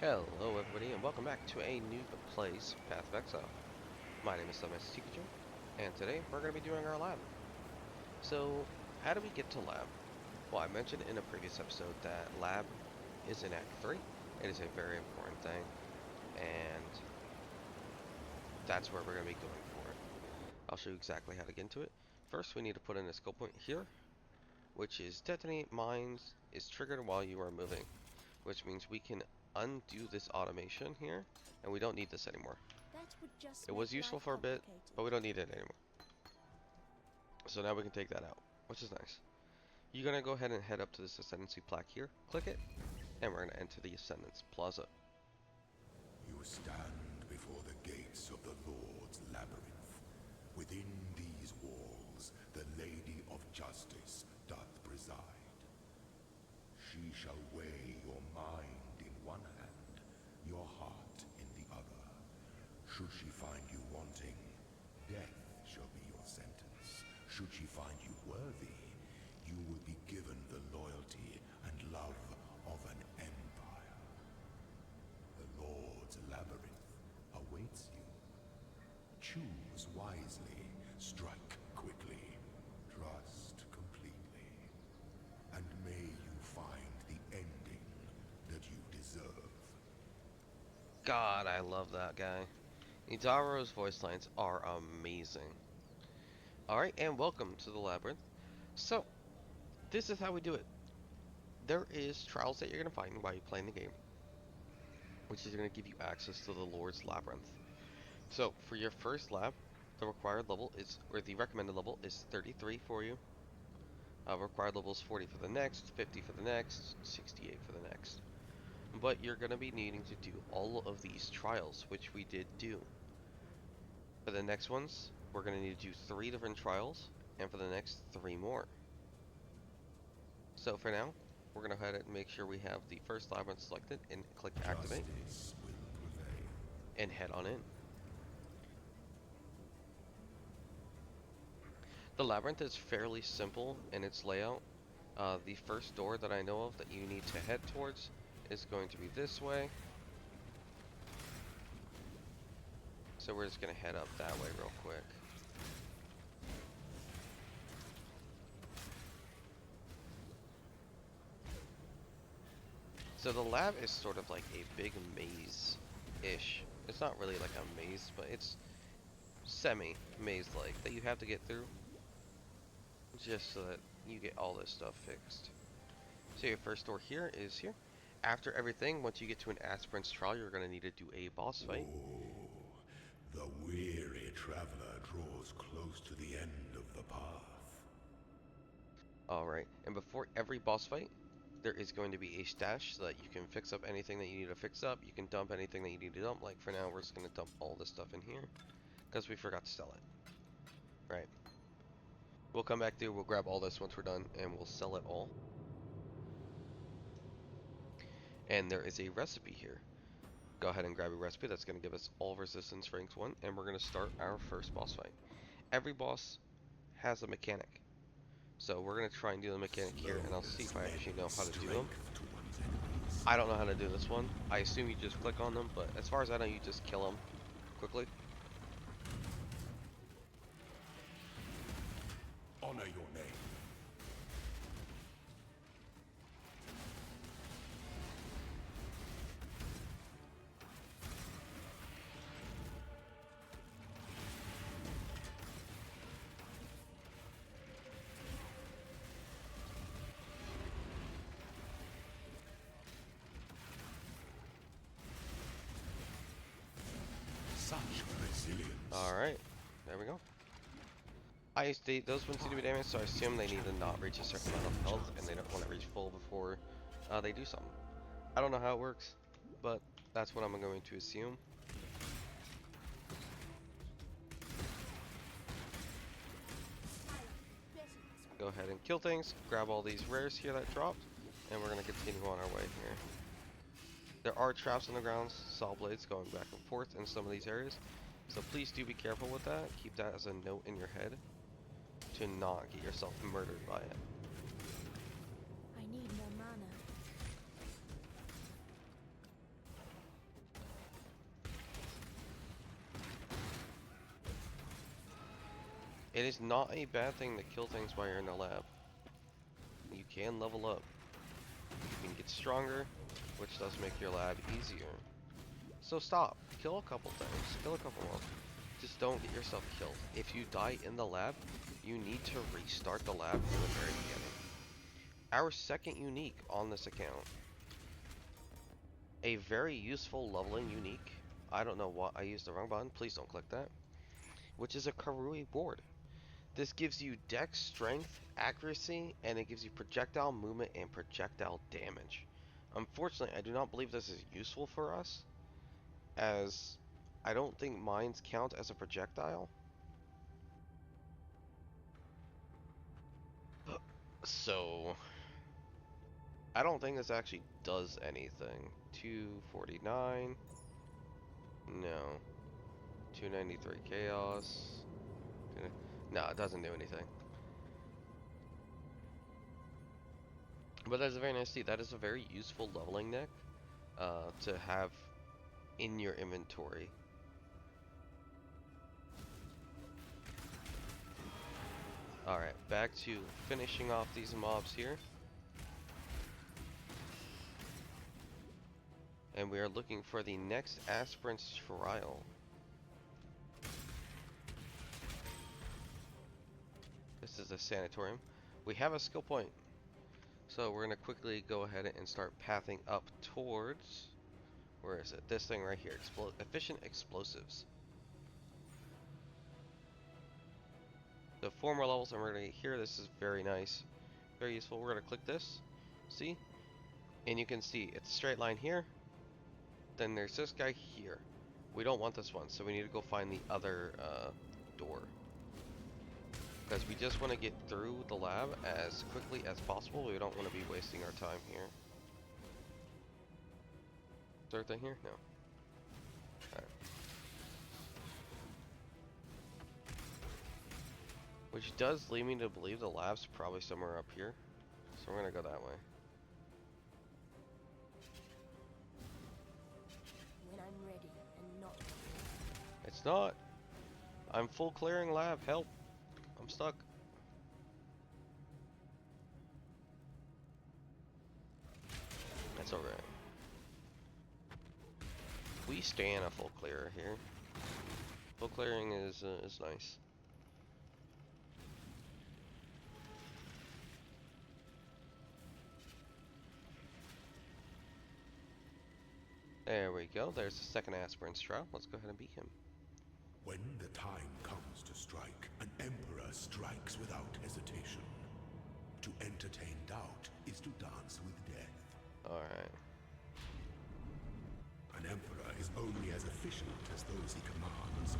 Hello everybody and welcome back to a Noob Plays Path of Exile. My name is Teacher, and today we're going to be doing our lab. So, how do we get to lab? Well, I mentioned in a previous episode that lab is in Act 3. It is a very important thing, and that's where we're going to be going for it. I'll show you exactly how to get into it. First, we need to put in a skill point here, which is detonate mines is triggered while you are moving, which means we can undo this automation here, and we don't need this anymore. That would just It was make useful life for a bit, complicated. but we don't need it anymore. So now we can take that out, which is nice. You're going to go ahead and head up to this ascendancy plaque here, click it, and we're going to enter the Ascendance Plaza. You stand before the gates of the Lord's labyrinth. Within these walls, the Lady of Justice doth preside. She shall weigh your mind in one hand, your heart in the other. Should she find you wanting, death shall be your sentence. Should she find you worthy, you will be given the loyalty and love of an empire. The Lord's labyrinth awaits you. Choose wisely, strike quickly, trust completely, and may you find the ending that you deserve. God, I love that guy. Idaro's voice lines are amazing. Alright, and welcome to the Labyrinth. So, this is how we do it. There is trials that you're going to find while you're playing the game, which is going to give you access to the Lord's Labyrinth. So, for your first lab, the required level is, or the recommended level is 33 for you. Required level is 40 for the next, 50 for the next, 68 for the next. But you're going to be needing to do all of these trials, which we did do. For the next ones, we're going to need to do 3 different trials, and for the next 3 more. So for now, we're going to go ahead and make sure we have the first labyrinth selected and click activate, Justice will prevail. and head on in. The labyrinth is fairly simple in its layout. The first door that I know of that you need to head towards is going to be this way. So we're just going to head up that way real quick. So the lab is sort of like a big maze-ish. It's not really like a maze, but it's semi-maze-like that you have to get through just so that you get all this stuff fixed. So your first door here is here. After everything, once you get to an aspirant's trial, you're going to need to do a boss fight. The weary traveler draws close to the end of the path. Alright, and before every boss fight, there is going to be a stash so that you can fix up anything that you need to fix up. You can dump anything that you need to dump. Like for now, we're just going to dump all this stuff in here because we forgot to sell it. Right. We'll come back through, we'll grab all this once we're done, and we'll sell it all. And there is a recipe here. Go ahead and grab a recipe that's going to give us all resistance ranks 1, and we're going to start our first boss fight. Every boss has a mechanic. So we're going to try and do the mechanic here, and I'll see if I actually know how to do them. I don't know how to do this one. I assume you just click on them, but as far as I know, you just kill them quickly. Honor your name. Such resilience. Alright, there we go. Those ones seem to be damaged, so I assume they need to not reach a certain amount of health, and they don't want to reach full before they do something. I don't know how it works, but that's what I'm going to assume. Go ahead and kill things, grab all these rares here that dropped, and we're going to continue on our way here. There are traps on the ground, saw blades going back and forth in some of these areas, so please do be careful with that. Keep that as a note in your head to not get yourself murdered by it. I need more mana. It is not a bad thing to kill things while you're in the lab. You can level up. You can get stronger, which does make your lab easier. So stop. Kill a couple things. Kill a couple more. Just don't get yourself killed. If you die in the lab, you need to restart the lab from the very beginning. Our second unique on this account. A very useful leveling unique. I don't know what, I used the wrong button. Please don't click that. Which is a Karui board. This gives you dex, strength, accuracy, and it gives you projectile movement and projectile damage. Unfortunately, I do not believe this is useful for us, as I don't think mines count as a projectile. So, I don't think this actually does anything. 249. No. 293 chaos. No, it doesn't do anything. But that's a very nice see. That is a very useful leveling neck to have in your inventory. Alright, back to finishing off these mobs here. And we are looking for the next aspirant's trial. This is a sanatorium. We have a skill point. So we're going to quickly go ahead and start pathing up towards... Where is it? This thing right here. Efficient explosives. The 4 more levels and we're going to get here. This is very nice. Very useful. We're going to click this. See? And you can see it's a straight line here. Then there's this guy here. We don't want this one, so we need to go find the other door. Because we just want to get through the lab as quickly as possible. We don't want to be wasting our time here. Is there a thing here? No. Alright. Which does lead me to believe the lab's probably somewhere up here. So we're going to go that way. When I'm ready and not. It's not. I'm full clearing lab. Help. I'm stuck. That's alright. We stand a full clearer here. Full clearing is nice. There we go. There's the second aspirant's trial. Let's go ahead and beat him. When the time comes to strike, an emperor strikes without hesitation. To entertain doubt is to dance with death. Alright. An emperor is only as efficient as those he commands.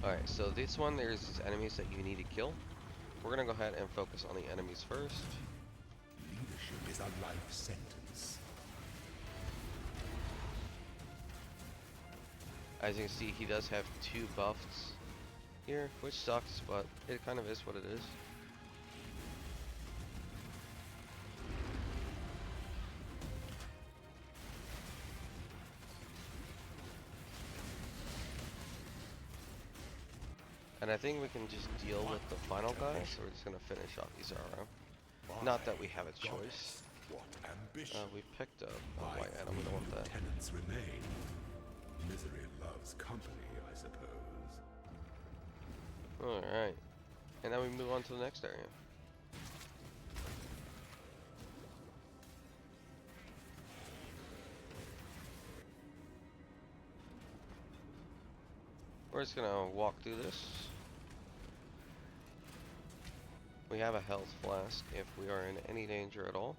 Alright, so this one, there's these enemies that you need to kill. We're gonna go ahead and focus on the enemies first. Leadership is a life sentence. As you can see, he does have 2 buffs here, which sucks, but it kind of is what it is. And I think we can just deal with the final guy, so we're just gonna finish off Izaro. Not that we have a choice. What ambition! We picked up a white item, we don't want that. Tenants remain. Misery loves company, I suppose. Alright. And now we move on to the next area. We're just gonna walk through this. We have a health flask if we are in any danger at all.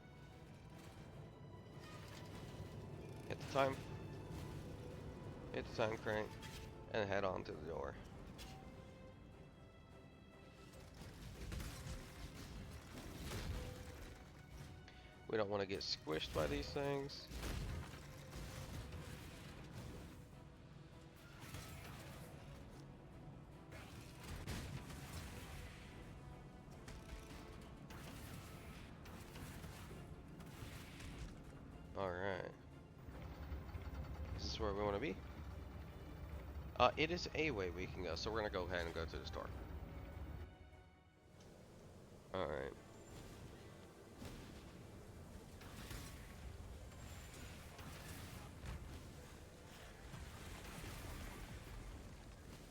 Hit the time. Hit the time crank. And head on to the door. We don't want to get squished by these things. Alright. Is this where we want to be? It is a way we can go, so we're going to go ahead and go to the store. Alright.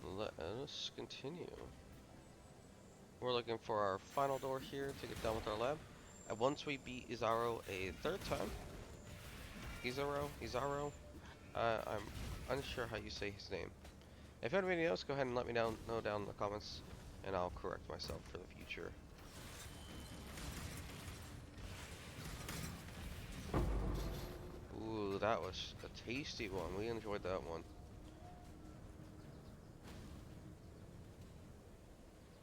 Let us continue. We're looking for our final door here to get done with our lab. And once we beat Izaro a third time, Izaro, I'm unsure how you say his name. If anybody knows, go ahead and let me know down in the comments, and I'll correct myself for the future. Ooh, that was a tasty one. We enjoyed that one.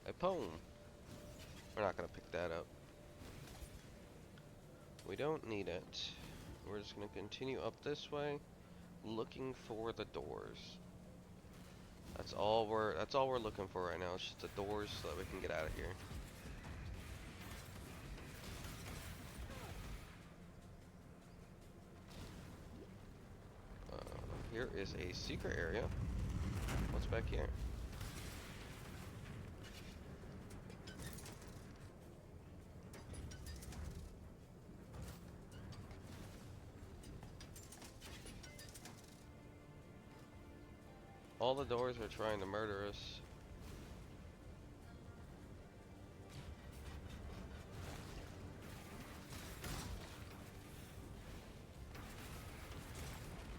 A poem. We're not gonna pick that up. We don't need it. We're just gonna continue up this way, looking for the doors. That's all we're looking for right now. It's just the doors so that we can get out of here. Here is a secret area. What's back here? All the doors are trying to murder us.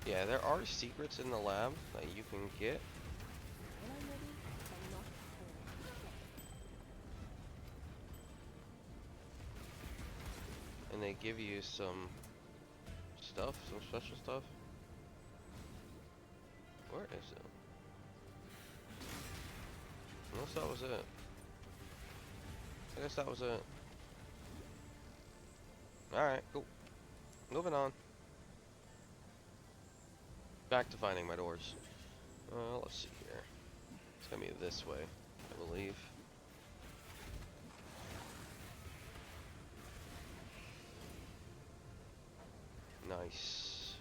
Yeah, there are secrets in the lab that you can get. When I'm ready and not before. And they give you some stuff, some special stuff. Where is it? Unless that was it. I guess that was it. Alright, cool. Moving on. Back to finding my doors. Let's see here. It's gonna be this way, I believe. Nice.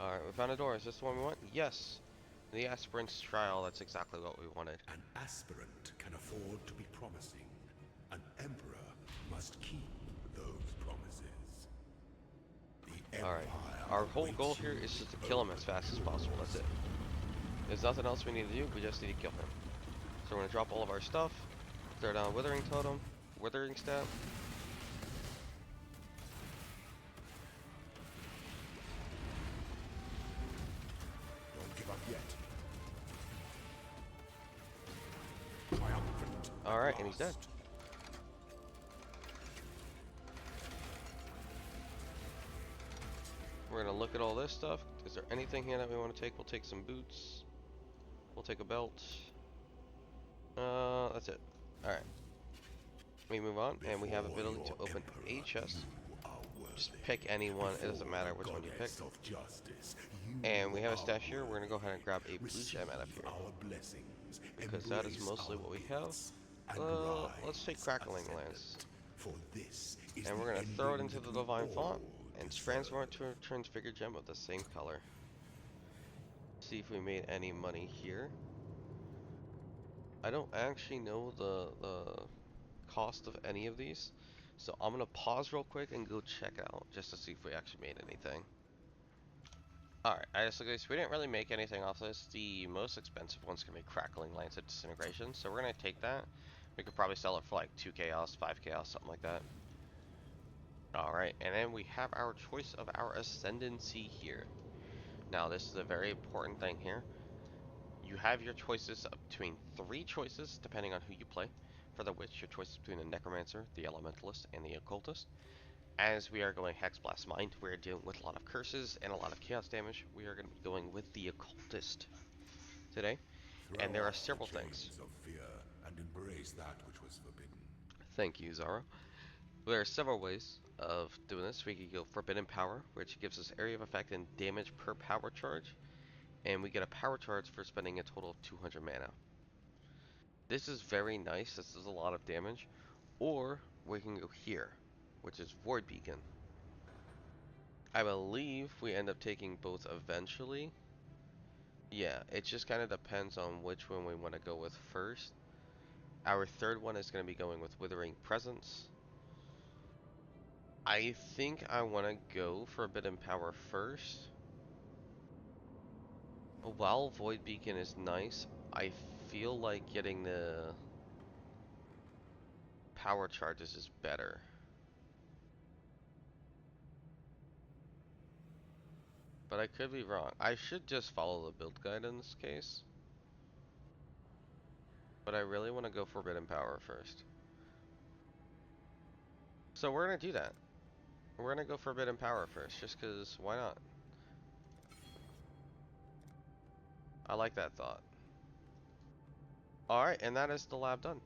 Alright, we found a door. Is this the one we want? Yes. The aspirant's trial, that's exactly what we wanted. An aspirant can afford to be promising. An emperor must keep those promises. The Alright. empire Our whole awaits goal here you is just to with kill him as open fast as possible. That's it. doors. There's nothing else we need to do. We just need to kill him. So we're gonna drop all of our stuff. Throw down Withering Totem. Withering Stab. Don't give up yet. Triumphant. Alright, and he's dead. We're gonna look at all this stuff. Is there anything here that we want to take? We'll take some boots. We'll take a belt. That's it. Alright. We move on, and we have ability to open a chest. Just pick any one, it doesn't matter which one you pick. And we have a stash here. We're gonna go ahead and grab a blue gem out of here, because that is mostly what we have. Let's take Crackling Lance, and we're gonna throw it into the Divine Font and transform it to a transfigured gem of the same color. See if we made any money here. I don't actually know the cost of any of these, so I'm gonna pause real quick and go check out just to see if we actually made anything. Alright, I just look at this. We didn't really make anything off this. The most expensive one's gonna be Crackling Lance of Disintegration, so we're gonna take that. We could probably sell it for like 2 chaos, 5 chaos, something like that. Alright, and then we have our choice of our ascendancy here. Now, this is a very important thing here. You have your choices between 3 choices, depending on who you play. For the witch, your choice is between the necromancer, the elementalist, and the occultist. As we are going Hex Blast Mind, we're dealing with a lot of curses and a lot of chaos damage. We are going to be going with the occultist today. And there are several things. Of fear and embrace that which was forbidden. Thank you, Zara. There are several ways of doing this. We could go Forbidden Power, which gives us area of effect and damage per power charge. And we get a power charge for spending a total of 200 mana. This is very nice. This is a lot of damage. Or we can go here, which is Void Beacon. I believe we end up taking both eventually. Yeah, it just kind of depends on which one we want to go with first. Our third one is going to be going with Withering Presence. I think I want to go for a bit in power first. While Void Beacon is nice, I feel like getting the power charges is better. But I could be wrong. I should just follow the build guide in this case. But I really want to go Forbidden Power first. So we're going to do that. We're going to go Forbidden Power first, just because why not? I like that thought. Alright, and that is the lab done.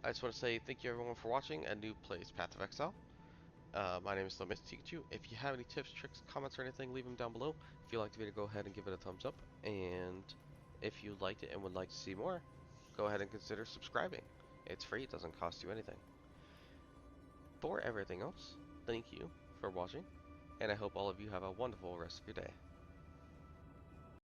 I just want to say thank you everyone for watching a Noob Plays Path of Exile. My name is Mr. Pikachu. If you have any tips, tricks, comments, or anything, leave them down below. If you liked the video, go ahead and give it a thumbs up. And if you liked it and would like to see more, go ahead and consider subscribing. It's free, it doesn't cost you anything. For everything else, thank you for watching, and I hope all of you have a wonderful rest of your day.